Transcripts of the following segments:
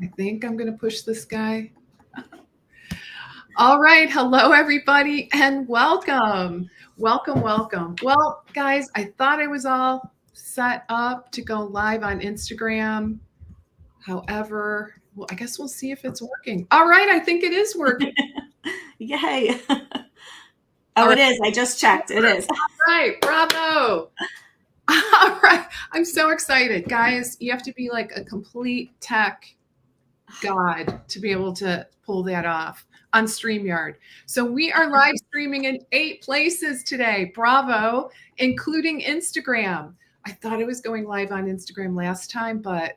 I think I'm going to push this guy. All right. Hello, everybody, and welcome. Welcome, welcome. Well, guys, I thought I was all set up to go live on Instagram. However, well, I guess we'll see if it's working. All right. I think it is working. Yay. All It is. I just checked. It is. right. Bravo. All right. I'm so excited. Guys, you have to be like a complete tech god to be able to pull that off on StreamYard. So we are live streaming in 8 places today. Bravo, including Instagram. I thought it was going live on Instagram last time, but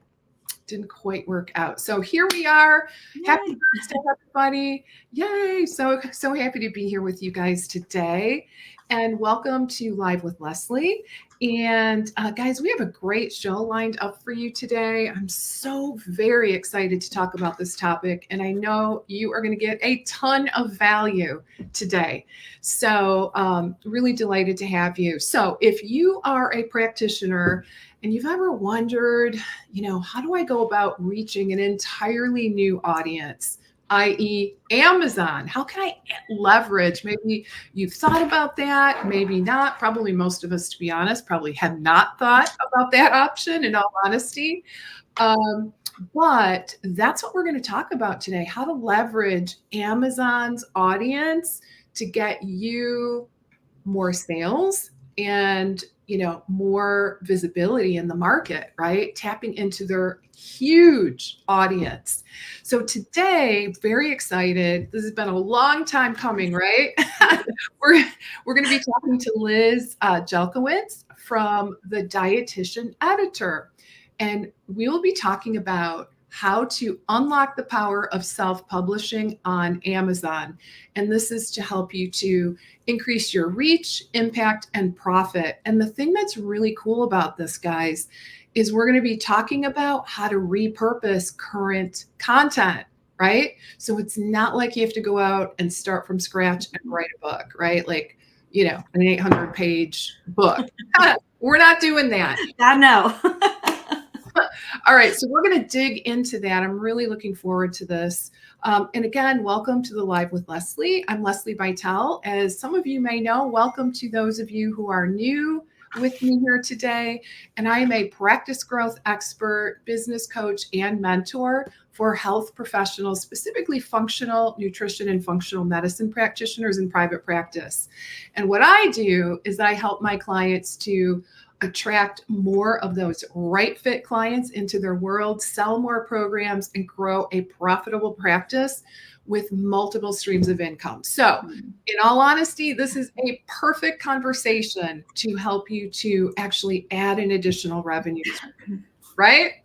didn't quite work out. So here we are. Happy birthday, everybody. Yay. So happy to be here with you guys today. And welcome to Live with Leslie. And guys, we have a great show lined up for you today. I'm so very excited to talk about this topic. And I know you are going to get a ton of value today. So really delighted to have you. So if you are a practitioner and you've ever wondered, how do I go about reaching an entirely new audience, i.e. Amazon? How can I leverage? Maybe you've thought about that, maybe not. Probably most of us, to be honest, probably have not thought about that option, in all honesty. But that's what we're going to talk about today, how to leverage Amazon's audience to get you more sales and more visibility in the market, right? Tapping into their huge audience. So today, very excited. This has been a long time coming, right? we're going to be talking to Liz Jalkiewicz from the Dietitian Editor. And we will be talking about how to unlock the power of self-publishing on Amazon. And this is to help you to increase your reach, impact, and profit. And the thing that's really cool about this, guys, is we're going to be talking about how to repurpose current content, right? So it's not like you have to go out and start from scratch and write a book, right? Like, an 800-page book. We're not doing that. No. All right, so we're going to dig into that. I'm really looking forward to this. And again, welcome to the Live with Leslie. I'm Leslie Vitel. As some of you may know, welcome to those of you who are new with me here today. And I am a practice growth expert, business coach, and mentor for health professionals, specifically functional nutrition and functional medicine practitioners in private practice. And what I do is I help my clients to attract more of those right fit clients into their world, sell more programs, and grow a profitable practice with multiple streams of income. So, in all honesty, this is a perfect conversation to help you to actually add an additional revenue stream, right?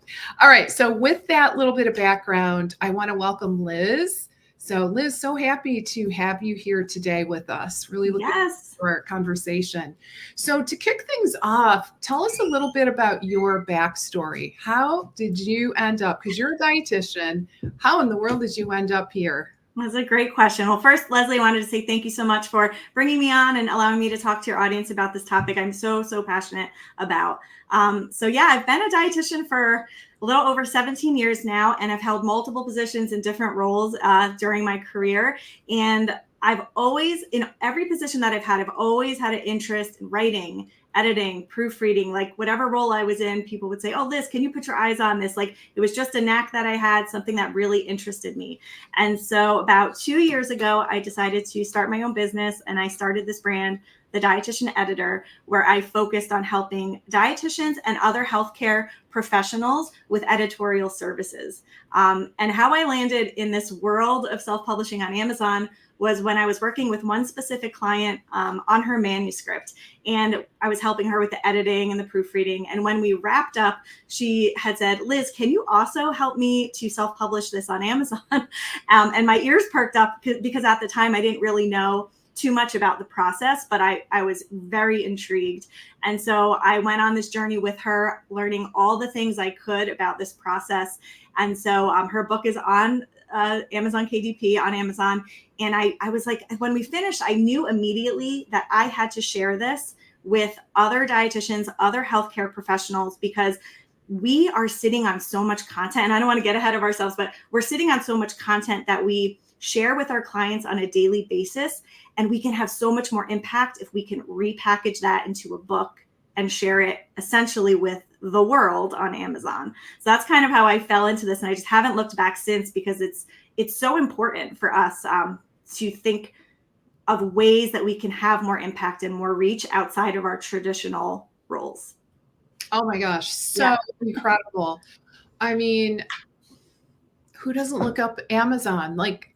All right. So, with that little bit of background, I want to welcome Liz. So, Liz, so happy to have you here today with us. Really looking forward to our conversation. So, to kick things off, tell us a little bit about your backstory. How did you end up? Because you're a dietitian. How in the world did you end up here? That's a great question. Well, first, Leslie, I wanted to say thank you so much for bringing me on and allowing me to talk to your audience about this topic I'm so passionate about. I've been a dietitian for a little over 17 years now, and I've held multiple positions in different roles during my career. And I've always, in every position that I've always had an interest in writing, editing, proofreading, like whatever role I was in, people would say, "Oh, Liz, can you put your eyes on this?" Like it was just a knack that I had, something that really interested me. And so about 2 years ago, I decided to start my own business, and I started this brand, the Dietitian Editor, where I focused on helping dietitians and other healthcare professionals with editorial services. And how I landed in this world of self-publishing on Amazon was when I was working with one specific client on her manuscript, and I was helping her with the editing and the proofreading. And when we wrapped up, she had said, "Liz, can you also help me to self-publish this on Amazon?" And my ears perked up because at the time I didn't really know too much about the process, but I was very intrigued. And so I went on this journey with her, learning all the things I could about this process. And so her book is on Amazon KDP on Amazon. And I was like, when we finished, I knew immediately that I had to share this with other dietitians, other healthcare professionals, because we are sitting on so much content, and I don't want to get ahead of ourselves, but we're sitting on so much content that we share with our clients on a daily basis. And we can have so much more impact if we can repackage that into a book and share it essentially with the world on Amazon. So that's kind of how I fell into this. And I just haven't looked back since, because it's so important for us to think of ways that we can have more impact and more reach outside of our traditional roles. Oh my gosh, so incredible. I mean, who doesn't look up Amazon? Like,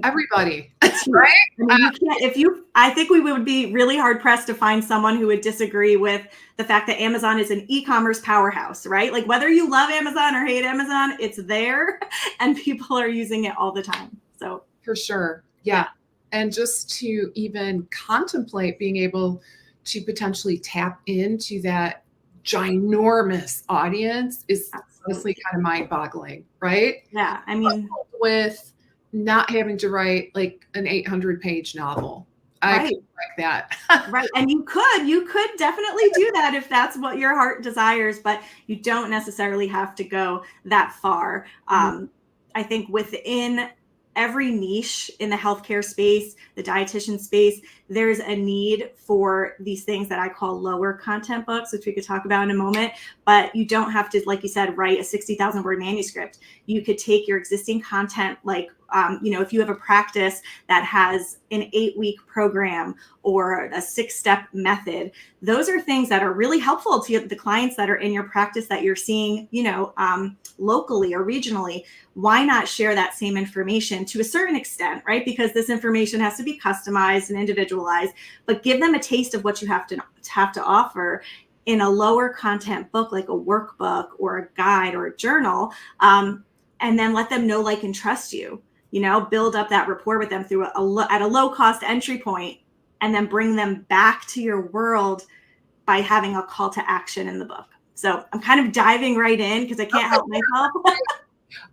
everybody, right? I mean, I think we would be really hard pressed to find someone who would disagree with the fact that Amazon is an e-commerce powerhouse, right? Like, whether you love Amazon or hate Amazon, it's there and people are using it all the time. So for sure. Yeah. And just to even contemplate being able to potentially tap into that ginormous audience is honestly kind of mind-boggling, right? Yeah. I mean, with not having to write like an 800-page novel. I could like that. Right. And you could definitely do that if that's what your heart desires, but you don't necessarily have to go that far. I think within every niche in the healthcare space, the dietitian space, there's a need for these things that I call lower content books, which we could talk about in a moment. But you don't have to, like you said, write a 60,000 word manuscript. You could take your existing content, like, if you have a practice that has an 8-week program or a 6-step method, those are things that are really helpful to the clients that are in your practice that you're seeing, locally or regionally. Why not share that same information to a certain extent, right? Because this information has to be customized and individualized, but give them a taste of what you have to offer in a lower content book, like a workbook or a guide or a journal, and then let them know, like, and trust you. Build up that rapport with them through at a low cost entry point, and then bring them back to your world by having a call to action in the book. So I'm kind of diving right in because I can't help myself.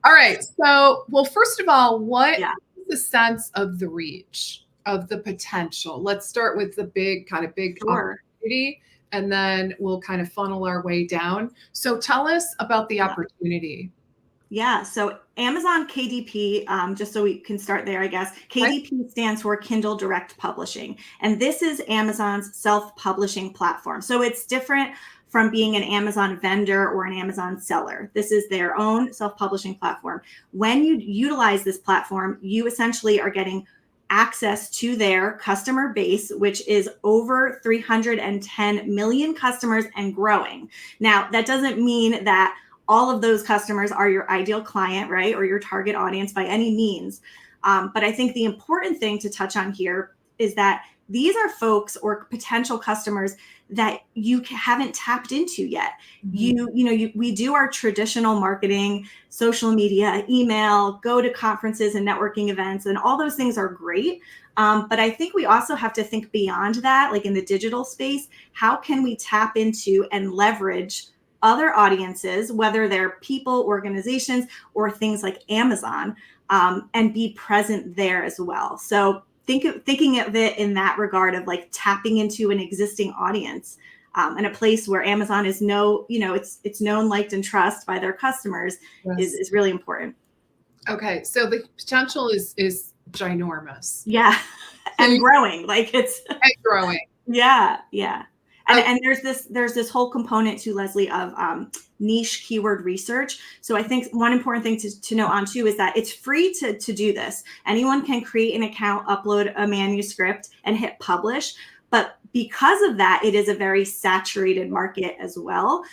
All right. So, well, first of all, what is the sense of the reach, of the potential? Let's start with the big opportunity, and then we'll kind of funnel our way down. So tell us about the opportunity. Yeah. So Amazon KDP, just so we can start there, I guess. KDP stands for Kindle Direct Publishing. And this is Amazon's self-publishing platform. So it's different from being an Amazon vendor or an Amazon seller. This is their own self-publishing platform. When you utilize this platform, you essentially are getting access to their customer base, which is over 310 million customers and growing. Now, that doesn't mean that all of those customers are your ideal client, right? Or your target audience by any means. But I think the important thing to touch on here is that these are folks or potential customers that you haven't tapped into yet. We do our traditional marketing, social media, email, go to conferences and networking events, and all those things are great. But I think we also have to think beyond that, like in the digital space. How can we tap into and leverage other audiences, whether they're people, organizations, or things like Amazon, and be present there as well? So thinking of it in that regard of like tapping into an existing audience, and a place where Amazon is it's known, liked, and trusted by their customers is really important. Okay, so the potential is ginormous. Yeah, and growing. Like it's growing. Yeah. And there's this whole component to, Leslie, of niche keyword research. So I think one important thing to note on too is that it's free to do this. Anyone can create an account, upload a manuscript, and hit publish. But because of that, it is a very saturated market as well.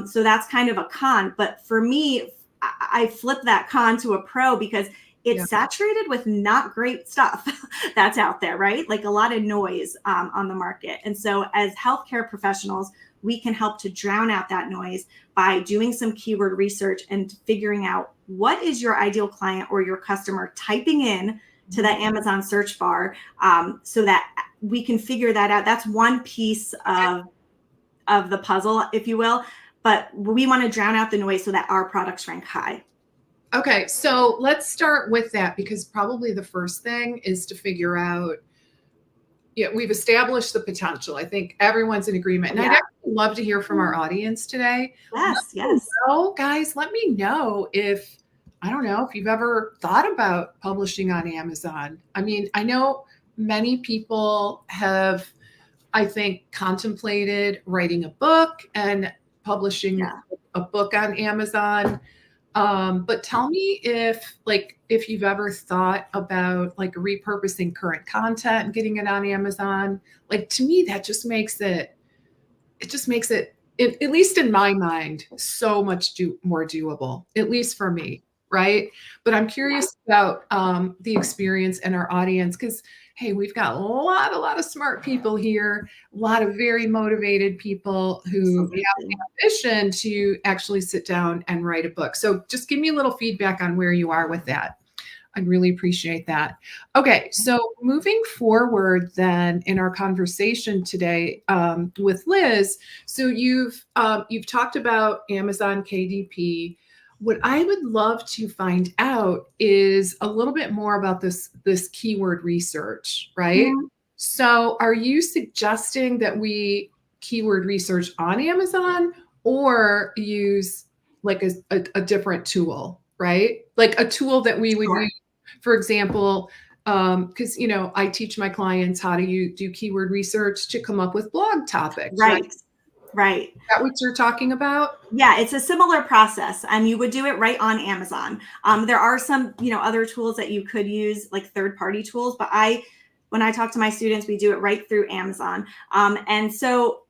So that's kind of a con. But for me, I flip that con to a pro because it's saturated with not great stuff that's out there, right? Like a lot of noise on the market. And so as healthcare professionals, we can help to drown out that noise by doing some keyword research and figuring out what is your ideal client or your customer typing in to that Amazon search bar, so that we can figure that out. That's one piece of the puzzle, if you will. But we want to drown out the noise so that our products rank high. Okay, so let's start with that, because probably the first thing is to figure out, yeah, we've established the potential. I think everyone's in agreement. And I'd actually love to hear from our audience today. Yes. So guys, let me know if, I don't know, if you've ever thought about publishing on Amazon. I mean, I know many people have, I think, contemplated writing a book and publishing a book on Amazon. But tell me if you've ever thought about like repurposing current content and getting it on Amazon. Like to me, that just makes it at least in my mind, so much more doable, at least for me, right? But I'm curious about the experience in our audience because, hey, we've got a lot of smart people here, a lot of very motivated people who have the ambition to actually sit down and write a book. So just give me a little feedback on where you are with that. I'd really appreciate that. Okay, so moving forward then in our conversation today with Liz, so you've talked about Amazon KDP. What I would love to find out is a little bit more about this keyword research, right? Mm-hmm. So are you suggesting that we keyword research on Amazon or use like a different tool, right? Like a tool that we would use, for example, because I teach my clients how to do keyword research to come up with blog topics. Right. Is that what you're talking about? Yeah, it's a similar process. You would do it right on Amazon. There are some, other tools that you could use, like third-party tools, but when I talk to my students, we do it right through Amazon. And so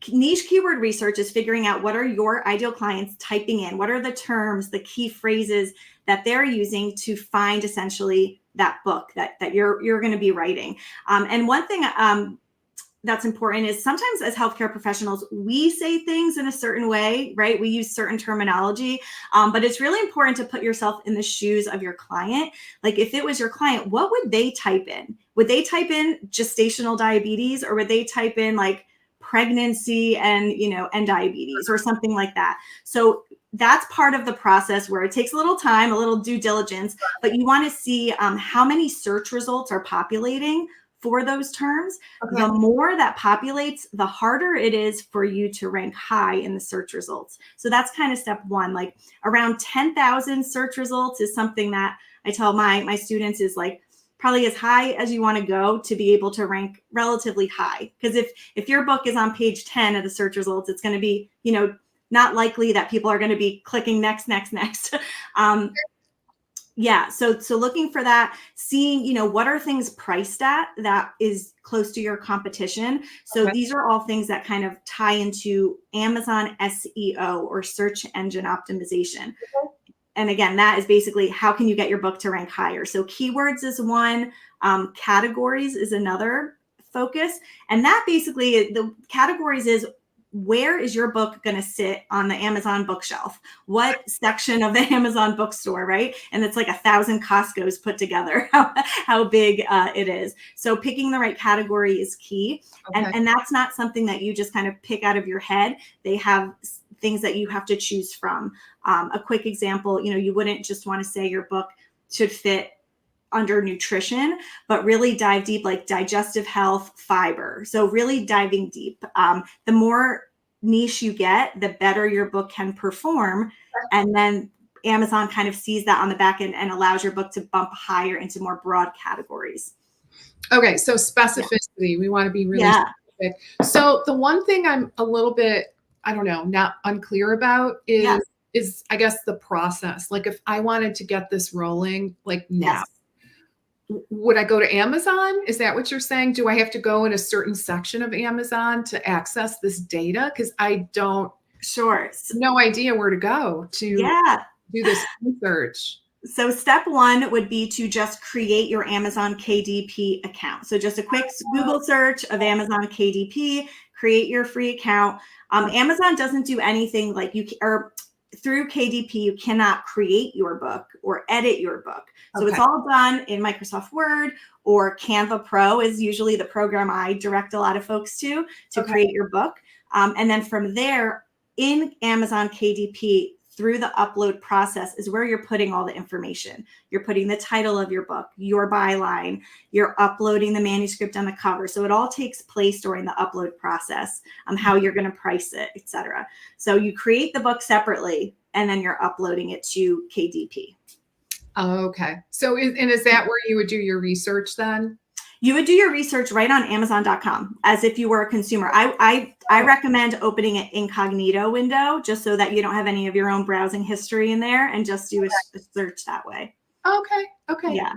niche keyword research is figuring out what are your ideal clients typing in, what are the terms, the key phrases that they're using to find essentially that book that you're going to be writing. And one thing that's important is sometimes as healthcare professionals, we say things in a certain way, right? We use certain terminology, but it's really important to put yourself in the shoes of your client. Like if it was your client, what would they type in? Would they type in gestational diabetes, or would they type in like pregnancy and diabetes or something like that? So that's part of the process where it takes a little time, a little due diligence, but you want to see how many search results are populating for those terms. Okay. The more that populates, the harder it is for you to rank high in the search results. So that's kind of step one. Like around 10,000 search results is something that I tell my students is like probably as high as you want to go to be able to rank relatively high. Because if your book is on page 10 of the search results, it's going to be, not likely that people are going to be clicking next. Yeah. So looking for that, seeing, what are things priced at that is close to your competition. So these are all things that kind of tie into Amazon SEO or search engine optimization. And again, that is basically how can you get your book to rank higher? So keywords is one, categories is another focus. And that basically, the categories is where is your book going to sit on the Amazon bookshelf? What section of the Amazon bookstore, right? And it's like 1,000 Costco's put together, how big it is. So picking the right category is key. Okay. And that's not something that you just kind of pick out of your head. They have things that you have to choose from. A quick example, you wouldn't just want to say your book should fit under nutrition, but really dive deep, like digestive health, fiber. So really diving deep. The more niche you get, the better your book can perform. And then Amazon kind of sees that on the back end and allows your book to bump higher into more broad categories. Okay. So specificity, we want to be really specific. So the one thing I'm a little bit, I don't know, not unclear about is I guess the process. Like if I wanted to get this rolling, like now, would I go to Amazon? Is that what you're saying? Do I have to go in a certain section of Amazon to access this data? Because I don't no idea where to go to do this research. So step one would be to just create your Amazon KDP account. So just a quick Google search of Amazon KDP, create your free account. Amazon doesn't do anything like through KDP, you cannot create your book or edit your book. So it's all done in Microsoft Word, or Canva Pro is usually the program I direct a lot of folks to create your book. And then from there in Amazon KDP, through the upload process is where you're putting all the information. You're putting the title of your book, your byline, you're uploading the manuscript on the cover. So it all takes place during the upload process, how you're going to price it, etc. So you create the book separately, and then you're uploading it to KDP. Okay. So is that where you would do your research then? You would do your research right on Amazon.com as if you were a consumer. I recommend opening an incognito window just so that you don't have any of your own browsing history in there, and just do a search that way. Okay. Okay. Yeah.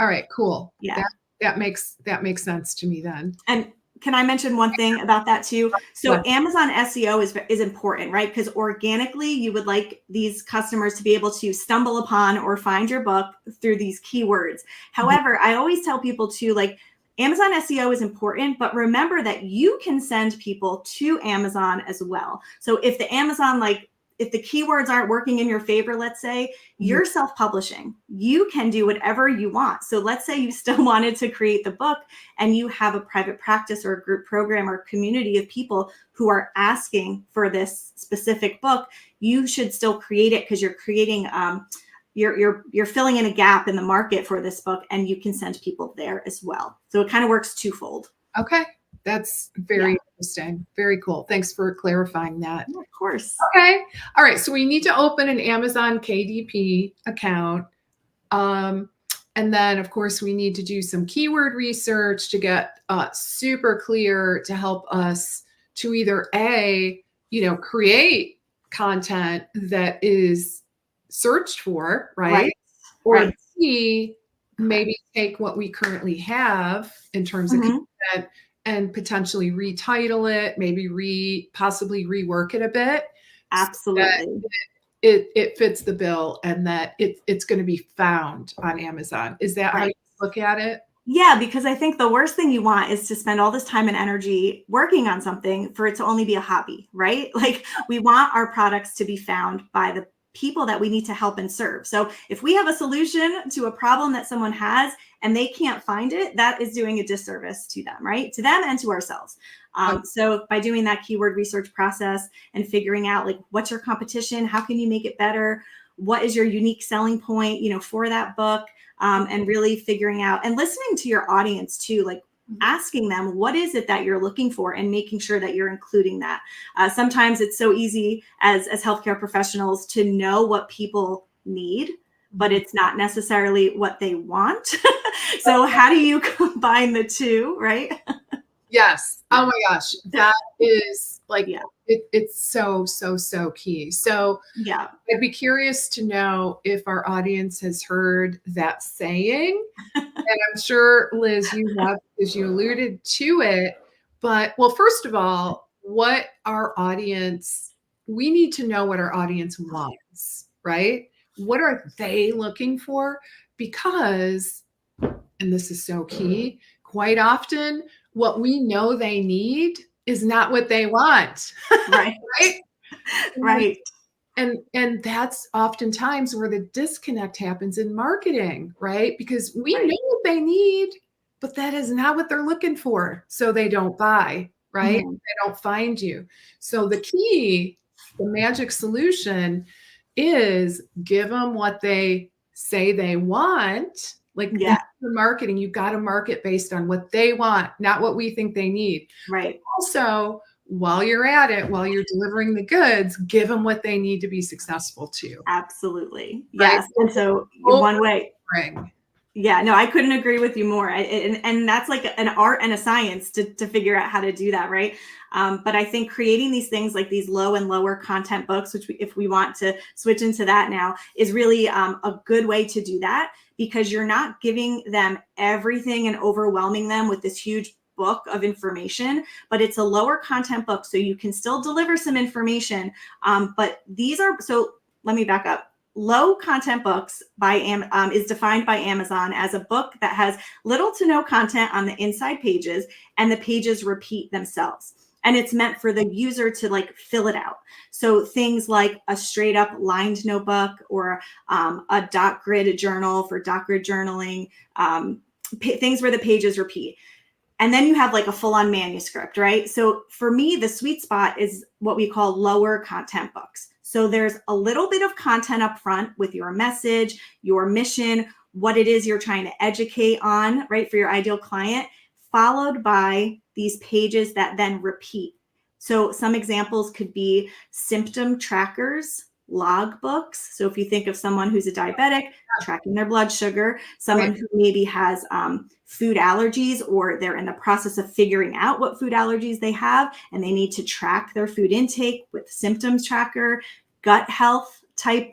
All right. Cool. Yeah. That makes sense to me then. And can I mention one thing about that too? So Amazon SEO is important, right? Because organically, you would like these customers to be able to stumble upon or find your book through these keywords. However, I always tell people too, like, Amazon SEO is important, but remember that you can send people to Amazon as well. So if the Amazon, if the keywords aren't working in your favor, let's say, you're self-publishing. You can do whatever you want. So let's say you still wanted to create the book and you have a private practice or a group program or community of people who are asking for this specific book. You should still create it because you're creating, you're filling in a gap in the market for this book, and you can send people there as well. So it kind of works twofold. Okay. That's very interesting. Very cool. Thanks for clarifying that. Yeah, of course. Okay. All right. So we need to open an Amazon KDP account. And then, of course, we need to do some keyword research to get super clear to help us to either create content that is searched for, right? Or B, maybe take what we currently have in terms of content and potentially retitle it, maybe possibly rework it a bit. Absolutely. So it fits the bill, and that it's going to be found on Amazon. Is that how you look at it? Yeah, because I think the worst thing you want is to spend all this time and energy working on something for it to only be a hobby, right? Like, we want our products to be found by the people that we need to help and serve. So if we have a solution to a problem that someone has and they can't find it, that is doing a disservice to them, right? To them and to ourselves. So by doing that keyword research process and figuring out, like, what's your competition? How can you make it better? What is your unique selling point, for that book? And really figuring out and listening to your audience too, like, asking them, what is it that you're looking for, and making sure that you're including that. Sometimes it's so easy as healthcare professionals to know what people need, but it's not necessarily what they want. So how do you combine the two, right? Yes. Oh my gosh. That is it's so key. So I'd be curious to know if our audience has heard that saying. And I'm sure, Liz, you have, because you alluded to it. But, well, first of all, we need to know what our audience wants, right? What are they looking for? Because, and this is so key, quite often what we know they need is not what they want. Right. Right. And that's oftentimes where the disconnect happens in marketing, right? Because we know what they need, but that is not what they're looking for. So they don't buy, right? They don't find you. So the key, the magic solution is give them what they say they want. Like, that's the marketing. You've got to market based on what they want, not what we think they need. Right. But also, while you're at it, while you're delivering the goods, give them what they need to be successful too. Absolutely. Right? Yes. And so one way. Yeah, no, I couldn't agree with you more. And that's like an art and a science to figure out how to do that, right? But I think creating these things like these low and lower content books, which if we want to switch into that now, is really a good way to do that, because you're not giving them everything and overwhelming them with this huge book of information, but it's a lower content book. So you can still deliver some information. But these are, so let me back up. Low content books is defined by Amazon as a book that has little to no content on the inside pages, and the pages repeat themselves. And it's meant for the user to like fill it out. So things like a straight up lined notebook, or a dot grid journal for dot grid journaling, things where the pages repeat. And then you have like a full-on manuscript, right? So for me, the sweet spot is what we call lower content books. So there's a little bit of content up front with your message, your mission, what it is you're trying to educate on, right, for your ideal client, followed by these pages that then repeat. So some examples could be symptom trackers, log books. So if you think of someone who's a diabetic, tracking their blood sugar, someone who maybe has food allergies, or they're in the process of figuring out what food allergies they have, and they need to track their food intake with symptoms tracker, gut health type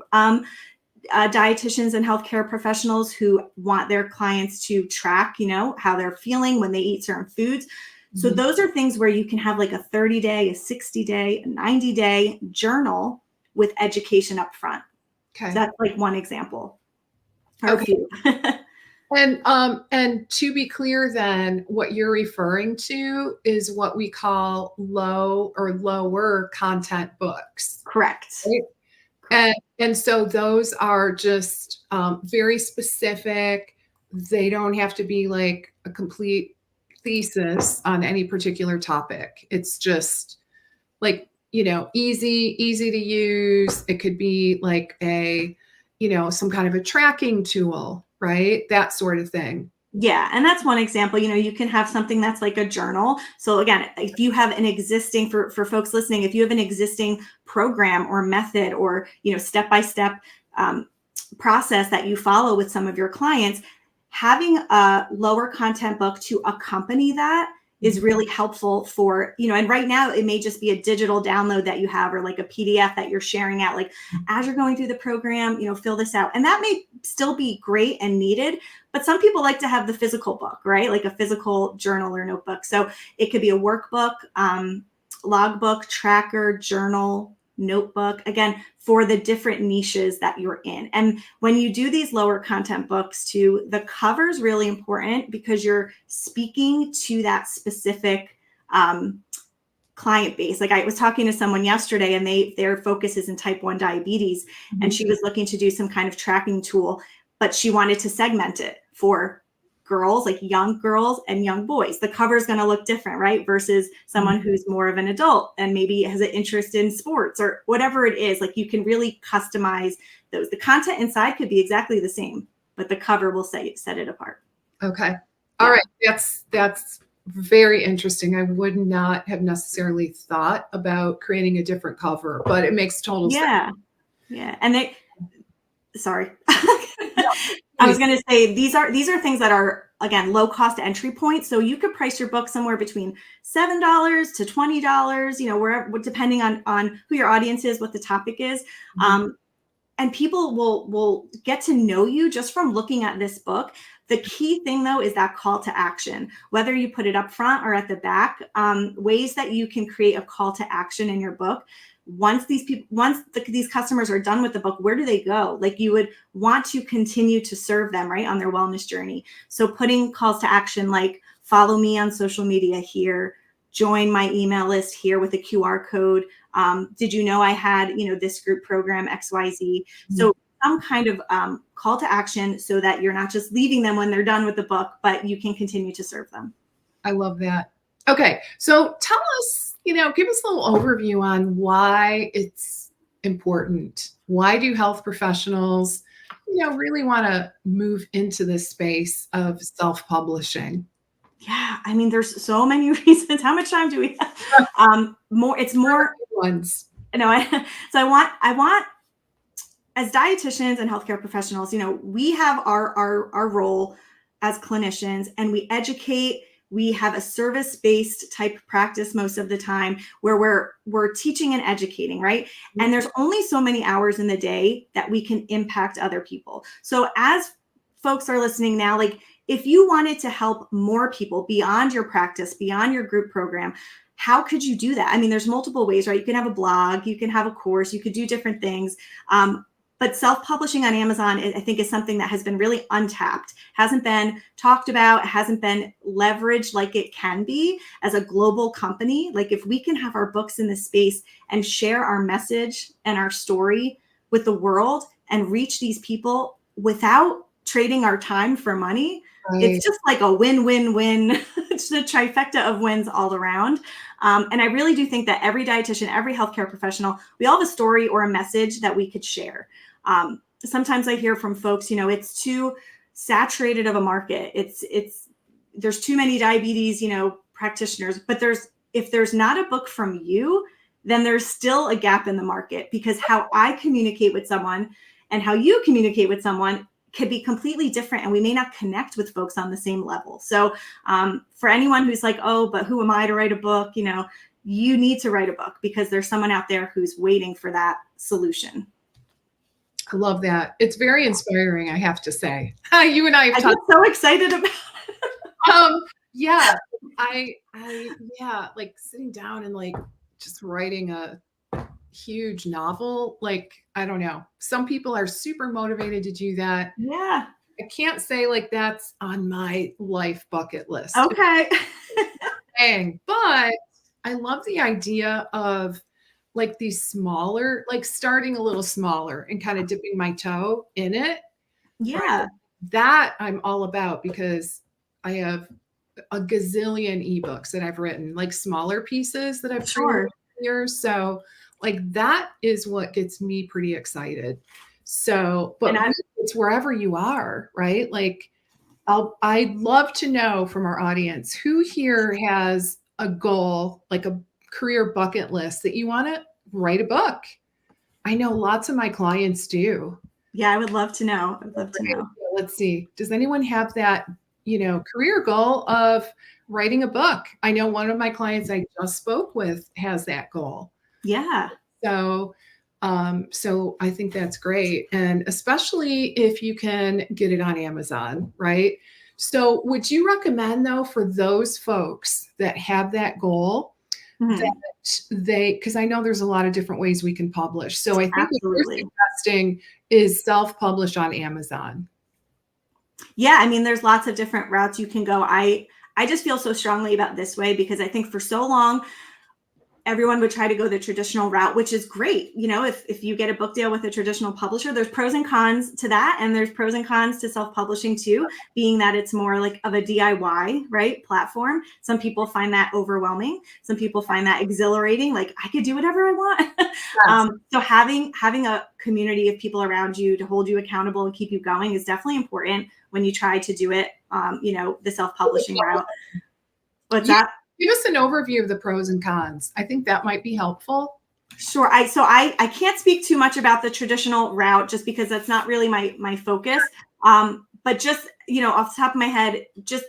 dietitians and healthcare professionals who want their clients to track, how they're feeling when they eat certain foods. So those are things where you can have like a 30-day, a 60-day, a 90-day journal with education up front. Okay. So that's like one example. Okay. And to be clear then, what you're referring to is what we call low or lower content books. Correct. Right? And so those are just very specific. They don't have to be like a complete thesis on any particular topic. It's just like, easy to use. It could be like some kind of a tracking tool, right? That sort of thing. Yeah. And that's one example. You can have something that's like a journal. So again, if you have an existing, for folks listening, if you have an existing program or method or, step-by-step process that you follow with some of your clients, having a lower content book to accompany that is really helpful for, and right now it may just be a digital download that you have, or like a PDF that you're sharing out, like as you're going through the program, fill this out. And that may still be great and needed, but some people like to have the physical book, right? Like a physical journal or notebook. So it could be a workbook, logbook, tracker, journal, notebook, again, for the different niches that you're in. And when you do these lower content books too, the cover is really important because you're speaking to that specific client base. Like I was talking to someone yesterday, and their focus is in type 1 diabetes, and she was looking to do some kind of tracking tool, but she wanted to segment it for girls, like young girls and young boys. The cover is going to look different, right? Versus someone who's more of an adult and maybe has an interest in sports or whatever it is. Like you can really customize those. The content inside could be exactly the same, but the cover will set it apart. Okay. All right. That's very interesting. I would not have necessarily thought about creating a different cover, but it makes total sense. Yeah. And sorry. I was going to say, these are things that are, again, low cost entry points. So you could price your book somewhere between $7 to $20, wherever, depending on who your audience is, what the topic is. And people will get to know you just from looking at this book. The key thing, though, is that call to action, whether you put it up front or at the back, ways that you can create a call to action in your book. Once these customers are done with the book, where do they go? Like you would want to continue to serve them, right, on their wellness journey. So putting calls to action like follow me on social media here, join my email list here with a QR code. Did you know I had, this group program XYZ? So some kind of call to action so that you're not just leaving them when they're done with the book, but you can continue to serve them. I love that. Okay. So tell us, give us a little overview on why it's important. Why do health professionals, really want to move into this space of self-publishing? Yeah. I mean, there's so many reasons. How much time do we have? It's more ones. So I want, as dietitians and healthcare professionals, we have our role as clinicians, and we educate. We have a service-based type practice most of the time where we're teaching and educating, right? And there's only so many hours in the day that we can impact other people. So as folks are listening now, like if you wanted to help more people beyond your practice, beyond your group program, how could you do that? I mean, there's multiple ways, right? You can have a blog, you can have a course, you could do different things. But self-publishing on Amazon, I think, is something that has been really untapped, hasn't been talked about, hasn't been leveraged like it can be as a global company. Like if we can have our books in this space and share our message and our story with the world and reach these people without trading our time for money, It's just like a win-win-win it's the trifecta of wins all around. And I really do think that every dietitian, every healthcare professional, we all have a story or a message that we could share. Sometimes I hear from folks, it's too saturated of a market. There's too many diabetes, practitioners, but if there's not a book from you, then there's still a gap in the market, because how I communicate with someone and how you communicate with someone could be completely different, and we may not connect with folks on the same level. So for anyone who's like, oh, but who am I to write a book? You need to write a book, because there's someone out there who's waiting for that solution. I love that. It's very inspiring, I have to say. You and I have talked. I'm so excited about it. Yeah, like sitting down and like just writing a huge novel. Like, I don't know. Some people are super motivated to do that. Yeah. I can't say like that's on my life bucket list. Okay. But I love the idea of like these smaller, like starting a little smaller and kind of dipping my toe in it. Yeah. Right? That I'm all about, because I have a gazillion ebooks that I've written, like smaller pieces that I've created years. So like that is what gets me pretty excited. So, but it's wherever you are, right? Like I'd love to know from our audience, who here has a goal, like a career bucket list that you want to write a book. I know lots of my clients do. Yeah, I would love to know. I'd love to know. Let's see. Does anyone have that, career goal of writing a book? I know one of my clients I just spoke with has that goal. Yeah. So I think that's great. And especially if you can get it on Amazon, right? So would you recommend, though, for those folks that have that goal, that because I know there's a lot of different ways we can publish. So I think what you're suggesting is self-publish on Amazon. Yeah, I mean, there's lots of different routes you can go. I just feel so strongly about this way, because I think for so long, everyone would try to go the traditional route, which is great. If you get a book deal with a traditional publisher, there's pros and cons to that. And there's pros and cons to self-publishing too, being that it's more like of a DIY, right, platform. Some people find that overwhelming. Some people find that exhilarating. Like, I could do whatever I want. Yes. So having a community of people around you to hold you accountable and keep you going is definitely important when you try to do it, the self-publishing route. What's that? Give us an overview of the pros and cons. I think that might be helpful. Sure. I can't speak too much about the traditional route, just because that's not really my focus. But just, off the top of my head, just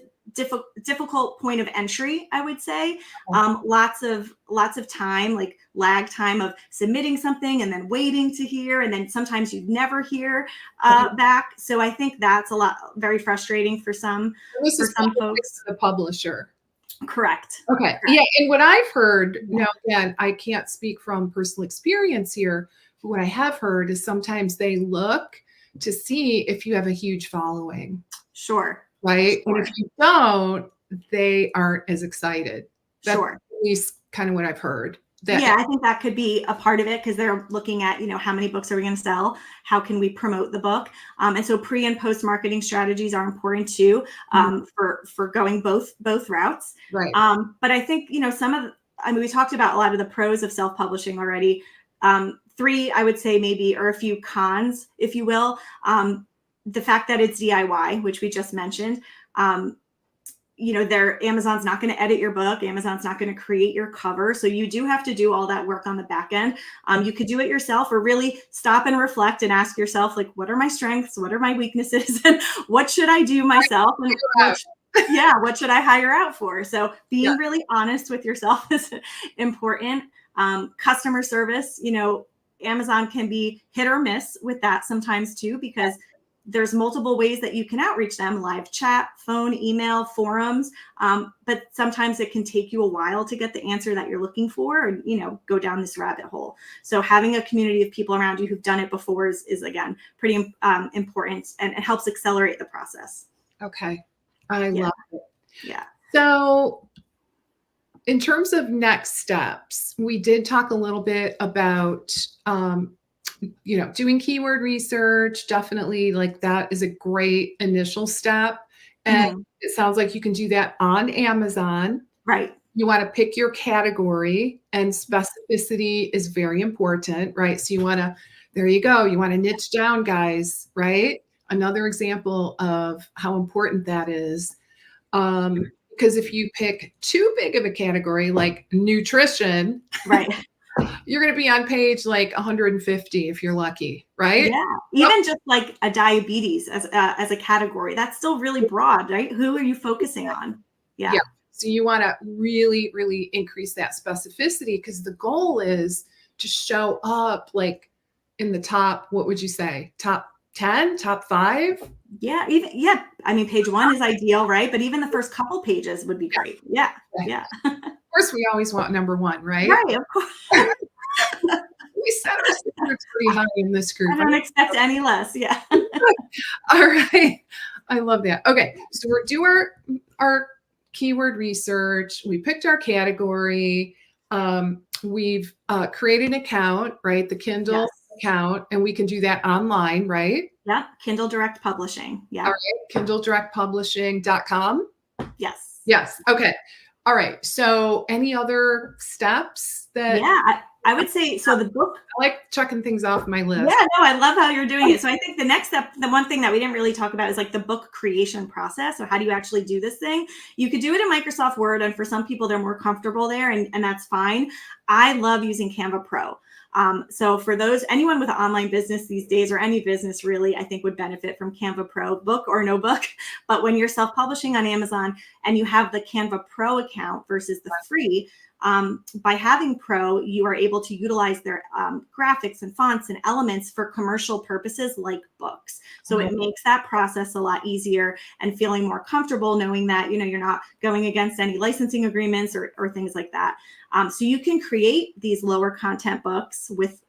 difficult point of entry, I would say. Lots of time, like lag time of submitting something and then waiting to hear, and then sometimes you never hear back. So I think that's very frustrating for some folks. The publisher. Correct. Okay. Correct. Yeah. And what I've heard, now again, I can't speak from personal experience here, but what I have heard is sometimes they look to see if you have a huge following. Sure. Right. Sure. And if you don't, they aren't as excited. That's at least kind of what I've heard. I think that could be a part of it, because they're looking at, how many books are we going to sell? How can we promote the book? And so pre and post marketing strategies are important too, for going both routes. Right. But I think, we talked about a lot of the pros of self-publishing already. 3, I would say maybe, or a few cons, if you will. The fact that it's DIY, which we just mentioned. Amazon's not going to edit your book. Amazon's not going to create your cover. So you do have to do all that work on the back end. You could do it yourself, or really stop and reflect and ask yourself, like, what are my strengths? What are my weaknesses? And what should I do myself? And what should I hire out for? So being really honest with yourself is important. Customer service, Amazon can be hit or miss with that sometimes too, because there's multiple ways that you can outreach them: live chat, phone, email, forums. But sometimes it can take you a while to get the answer that you're looking for, and, go down this rabbit hole. So having a community of people around you who've done it before is again, pretty important, and it helps accelerate the process. Okay. I love it. Yeah. So in terms of next steps, we did talk a little bit about, doing keyword research. Definitely, like, that is a great initial step. And it sounds like you can do that on Amazon. Right. You want to pick your category, and specificity is very important, right? So you want to, there you go. You want to niche down, guys, right? Another example of how important that is. Because if you pick too big of a category, like nutrition, right, you're going to be on page like 150 if you're lucky, right? Yeah. Even just like a diabetes as a category, that's still really broad, right? Who are you focusing on? Yeah. So you want to really, really increase that specificity, because the goal is to show up like in the top, what would you say? Top 10, top 5? Yeah. I mean, page 1 is ideal, right? But even the first couple pages would be great. Yeah. Of course, we always want number 1, right? Right. Of course. We set our standards pretty high in this group. I don't expect any less. Yeah. All right. I love that. Okay. So we're doing our keyword research. We picked our category. We've created an account, right? The Kindle account, and we can do that online, right? Yeah. Kindle Direct Publishing. Yeah. All right. KindleDirectPublishing.com. Yes. Yes. Okay. All right. So any other steps that? Yeah. I would say, so the book. I like checking things off my list. Yeah, no, I love how you're doing it. So I think the next step, the one thing that we didn't really talk about is like the book creation process. So how do you actually do this thing? You could do it in Microsoft Word, and for some people, they're more comfortable there, and that's fine. I love using Canva Pro. So for anyone with an online business these days, or any business really, I think would benefit from Canva Pro, book or no book. But when you're self-publishing on Amazon and you have the Canva Pro account versus the free, by having Pro, you are able to utilize their graphics and fonts and elements for commercial purposes like books. So it makes that process a lot easier, and feeling more comfortable knowing that, you're not going against any licensing agreements or things like that. So you can create these lower content books with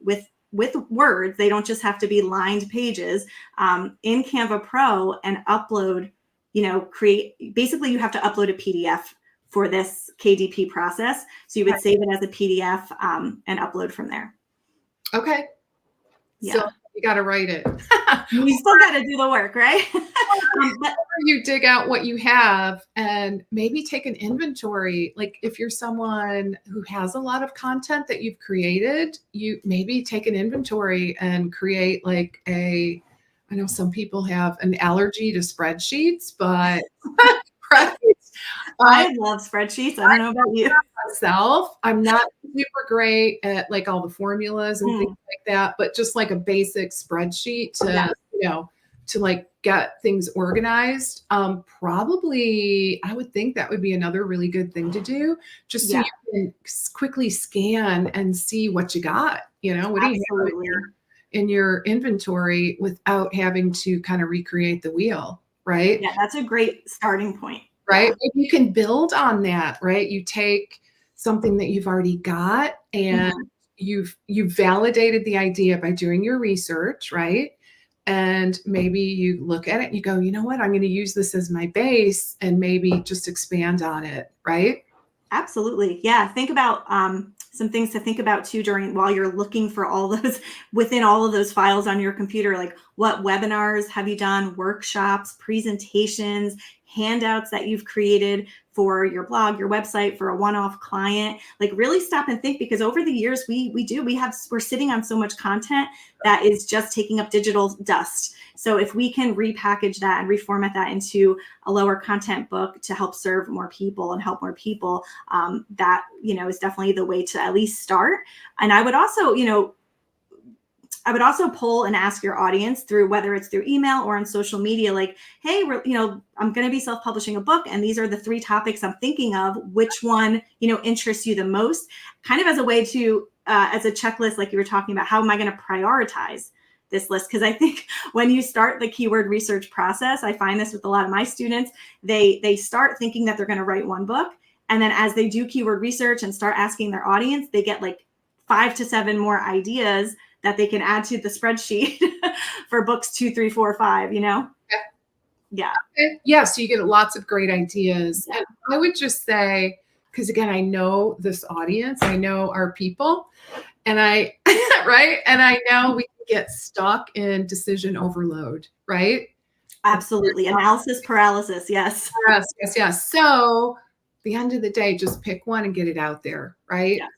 words. They don't just have to be lined pages in Canva Pro, and upload, basically you have to upload a PDF for this KDP process. So you would save it as a PDF and upload from there. Okay. Yeah. So you got to write it. You still got to do the work, right? You dig out what you have and maybe take an inventory. Like if you're someone who has a lot of content that you've created, you maybe take an inventory and create like I know some people have an allergy to spreadsheets, but I love spreadsheets. I don't know about you. Myself, I'm not super great at like all the formulas and things like that, but just like a basic spreadsheet to, to like get things organized. Probably, I would think that would be another really good thing to do, just so you can quickly scan and see what you got. What do you have in your inventory without having to kind of recreate the wheel, right? Yeah, that's a great starting point. Right. You can build on that, right? You take something that you've already got, and you've validated the idea by doing your research, right? And maybe you look at it and you go, you know what, I'm going to use this as my base, and maybe just expand on it, right? Absolutely. Yeah. Think about some things to think about too while you're looking for all those within all of those files on your computer, like what webinars have you done, workshops, presentations, handouts that you've created for your blog, your website, for a one-off client. Like really stop and think, because over the years we're sitting on so much content that is just taking up digital dust. So if we can repackage that and reformat that into a lower content book to help serve more people and help more people, that is definitely the way to at least start. And I would also, poll and ask your audience through, whether it's through email or on social media, like, hey, I'm going to be self-publishing a book, and these are the 3 topics I'm thinking of. Which one, interests you the most? Kind of as a way to, as a checklist, like you were talking about, how am I going to prioritize this list? Because I think when you start the keyword research process, I find this with a lot of my students, they start thinking that they're going to write one book. And then as they do keyword research and start asking their audience, they get like 5 to 7 more ideas that they can add to the spreadsheet for books 2, 3, 4, 5, Yeah. Yeah. So you get lots of great ideas. Yeah. And I would just say, because again, I know this audience, I know our people, and right. And I know we can get stuck in decision overload, right? Absolutely. Analysis paralysis. Yes. Yes, yes, yes. So the end of the day, just pick one and get it out there, right? Yes.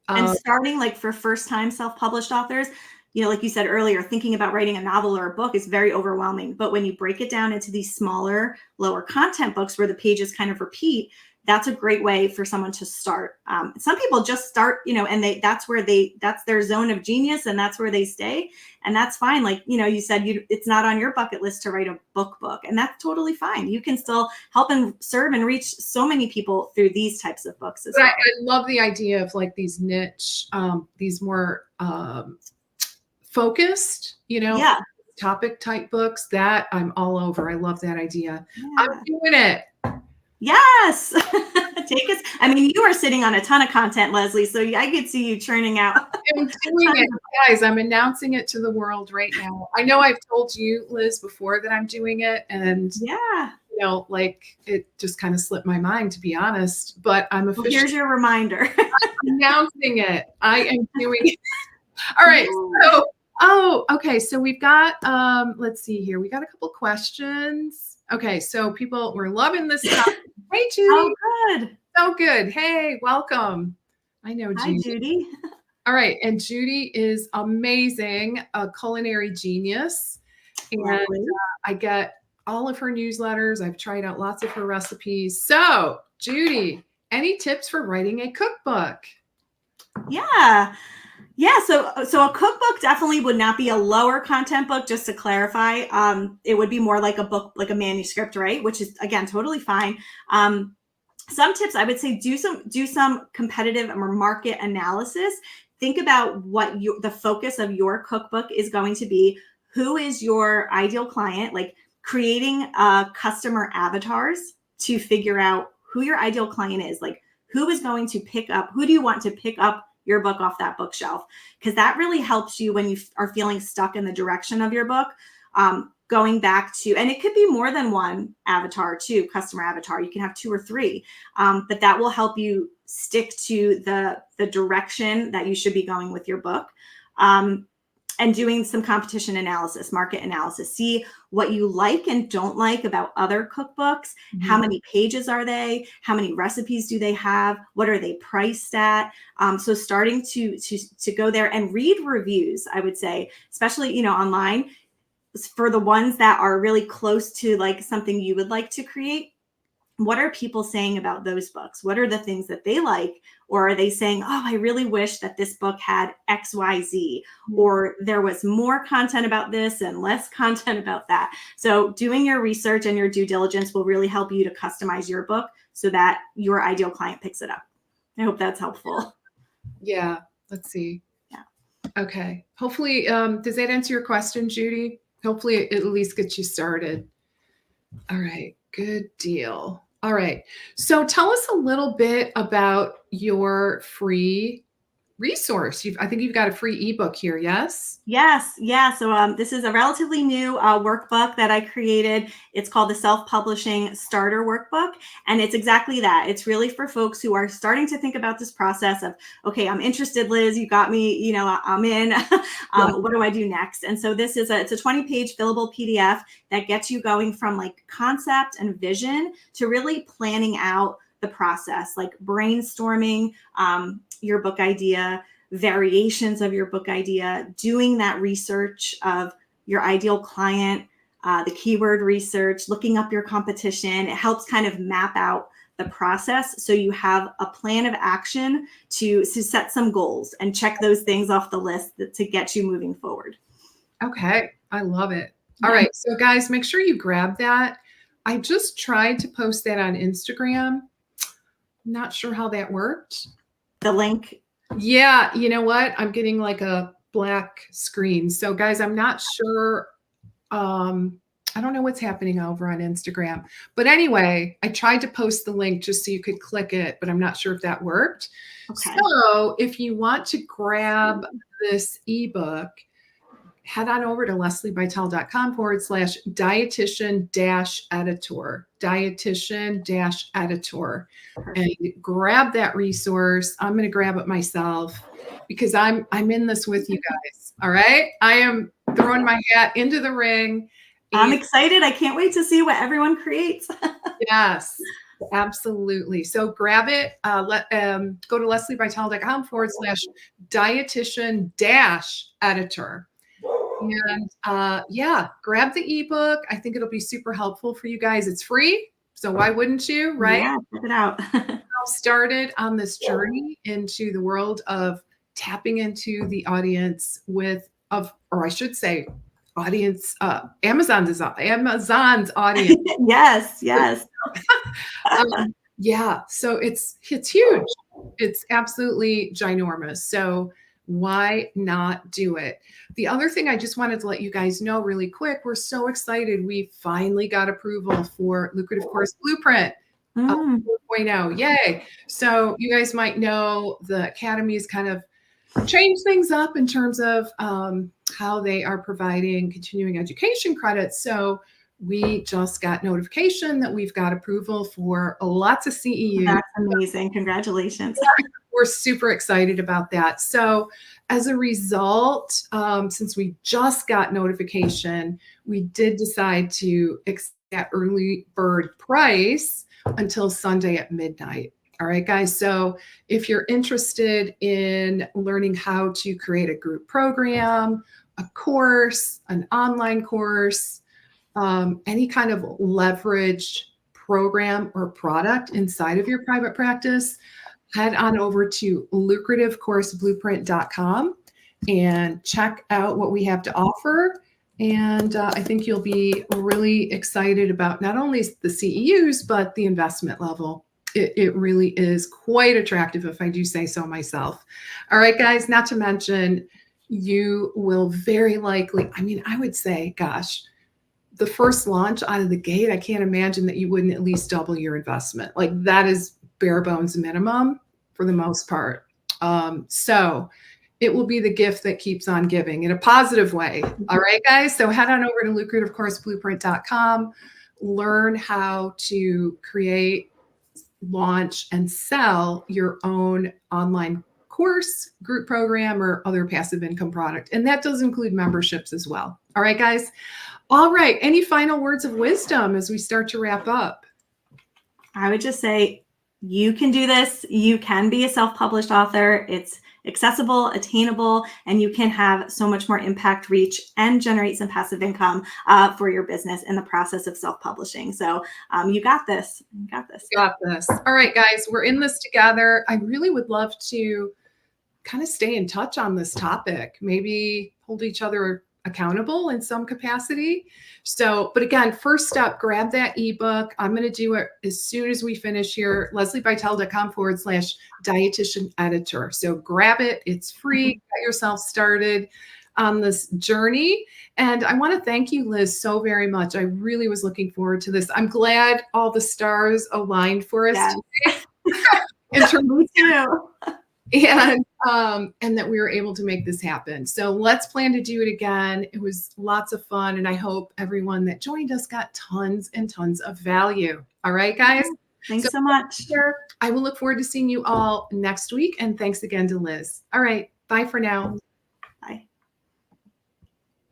And Um, starting like for first time self-published authors, like you said earlier, thinking about writing a novel or a book is very overwhelming. But when you break it down into these smaller, lower content books where the pages kind of repeat, that's a great way for someone to start. Some people just start, and that's their zone of genius, and that's where they stay, and that's fine. Like, you said, it's not on your bucket list to write a book, and that's totally fine. You can still help and serve and reach so many people through these types of books as well. I love the idea of like these niche, these more focused, Yeah. topic type books that I'm all over. I love that idea. Yeah. I'm doing it. Yes. Take us. I mean, you are sitting on a ton of content, Leslie, so I could see you churning out. I'm doing it, guys. I'm announcing it to the world right now. I know I've told you, Liz, before that I'm doing it, and yeah, like it just kind of slipped my mind, to be honest. But I'm officially here's your reminder. announcing it. I am doing it. All right. So, okay. So we've got let's see here. We got a couple questions. Okay, so people, we're loving this topic. Hey, Judy. Oh, good. So good. Hey, welcome. I know Judy. Hi, Judy. All right, and Judy is amazing, a culinary genius, and I get all of her newsletters. I've tried out lots of her recipes. So, Judy, any tips for writing a cookbook? Yeah. So a cookbook definitely would not be a lower content book, just to clarify. It would be more like a book, like a manuscript, right? Which is, again, totally fine. Some tips I would say, do some competitive or market analysis. Think about what the focus of your cookbook is going to be. Who is your ideal client? Like creating customer avatars to figure out who your ideal client is. Like who is going to pick up, who do you want to pick up your book off that bookshelf? Because that really helps you when you are feeling stuck in the direction of your book. Going back to, and it could be more than one avatar too, customer avatar. You can have 2 or 3, but that will help you stick to the direction that you should be going with your book. And doing some competition analysis, market analysis, see what you like and don't like about other cookbooks. Mm-hmm. How many pages are they? How many recipes do they have? What are they priced at? So starting to go there and read reviews, I would say, especially, online, for the ones that are really close to like something you would like to create. What are people saying about those books? What are the things that they like? Or are they saying, oh, I really wish that this book had X, Y, Z, or there was more content about this and less content about that. So doing your research and your due diligence will really help you to customize your book so that your ideal client picks it up. I hope that's helpful. Yeah. Let's see. Yeah. Okay. Hopefully, does that answer your question, Judy? Hopefully it at least gets you started. All right. Good deal. All right. So tell us a little bit about your free resource. I think you've got a free ebook here. Yes? Yes. Yeah. So this is a relatively new workbook that I created. It's called the Self-Publishing Starter Workbook. And it's exactly that. It's really for folks who are starting to think about this process of, okay, I'm interested, Liz, you got me, I'm in. What do I do next? And so this is it's a 20-page fillable PDF that gets you going from like concept and vision to really planning out the process, like brainstorming your book idea, variations of your book idea, doing that research of your ideal client, the keyword research, looking up your competition. It helps kind of map out the process so you have a plan of action to set some goals and check those things off the list to get you moving forward. Okay. I love it. All right. So guys, make sure you grab that. I just tried to post that on Instagram. Not sure how that worked. The link. Yeah. You know what? I'm getting like a black screen. So guys, I'm not sure. I don't know what's happening over on Instagram, but anyway, I tried to post the link just so you could click it, but I'm not sure if that worked. Okay. So if you want to grab this ebook, head on over to lesliebytel.com/dietitian-editor, dietitian-editor, and grab that resource. I'm going to grab it myself because I'm in this with you guys. All right. I am throwing my hat into the ring I'm excited. I can't wait to see what everyone creates. Yes, absolutely. So grab it. Go to leslievital.com/dietitian-editor. And yeah, grab the ebook. I think it'll be super helpful for you guys. It's free. So why wouldn't you, right? Yeah, check it out. Started on this journey into the world of tapping into the audience or I should say, audience. Amazon's audience. Yes. Yeah, so it's huge. It's absolutely ginormous. So why not do it? The other thing I just wanted to let you guys know really quick, we're so excited. We finally got approval for Lucrative Course Blueprint 4.0. Yay. So you guys might know the Academy's kind of changed things up in terms of how they are providing continuing education credits. So we just got notification that we've got approval for lots of CEUs. That's amazing. Congratulations. We're super excited about that. So as a result, since we just got notification, we did decide to extend that early bird price until Sunday at midnight. All right, guys. So if you're interested in learning how to create a group program, a course, an online course, any kind of leveraged program or product inside of your private practice, head on over to lucrativecourse-blueprint.com and check out what we have to offer. And I think you'll be really excited about not only the CEUs, but the investment level. It really is quite attractive, if I do say so myself. All right, guys, not to mention, you will very likely, I would say, gosh, the first launch out of the gate, I can't imagine that you wouldn't at least double your investment. Like that is bare bones minimum for the most part. So it will be the gift that keeps on giving in a positive way. All right, guys. So head on over to lucrativecourse-blueprint.com, learn how to create, launch, and sell your own online course, group program, or other passive income product. And that does include memberships as well. All right, guys. All right. Any final words of wisdom as we start to wrap up? I would just say you can do this. You can be a self-published author. It's accessible, attainable, and you can have so much more impact, reach, and generate some passive income for your business in the process of self-publishing. So you got this. You got this. Got this. All right, guys, we're in this together. I really would love to kind of stay in touch on this topic, maybe hold each other accountable in some capacity. So, but again, first step, grab that ebook. I'm going to do it as soon as we finish here, leslievital.com/dietitian-editor. So grab it. It's free. Get yourself started on this journey. And I want to thank you, Liz, so very much. I really was looking forward to this. I'm glad all the stars aligned for us today. In terms of and that we were able to make this happen. So let's plan to do it again. It was lots of fun, and I hope everyone that joined us got tons and tons of value. All right, guys. Thanks so much. I will look forward to seeing you all next week, and thanks again to Liz. All right, bye for now.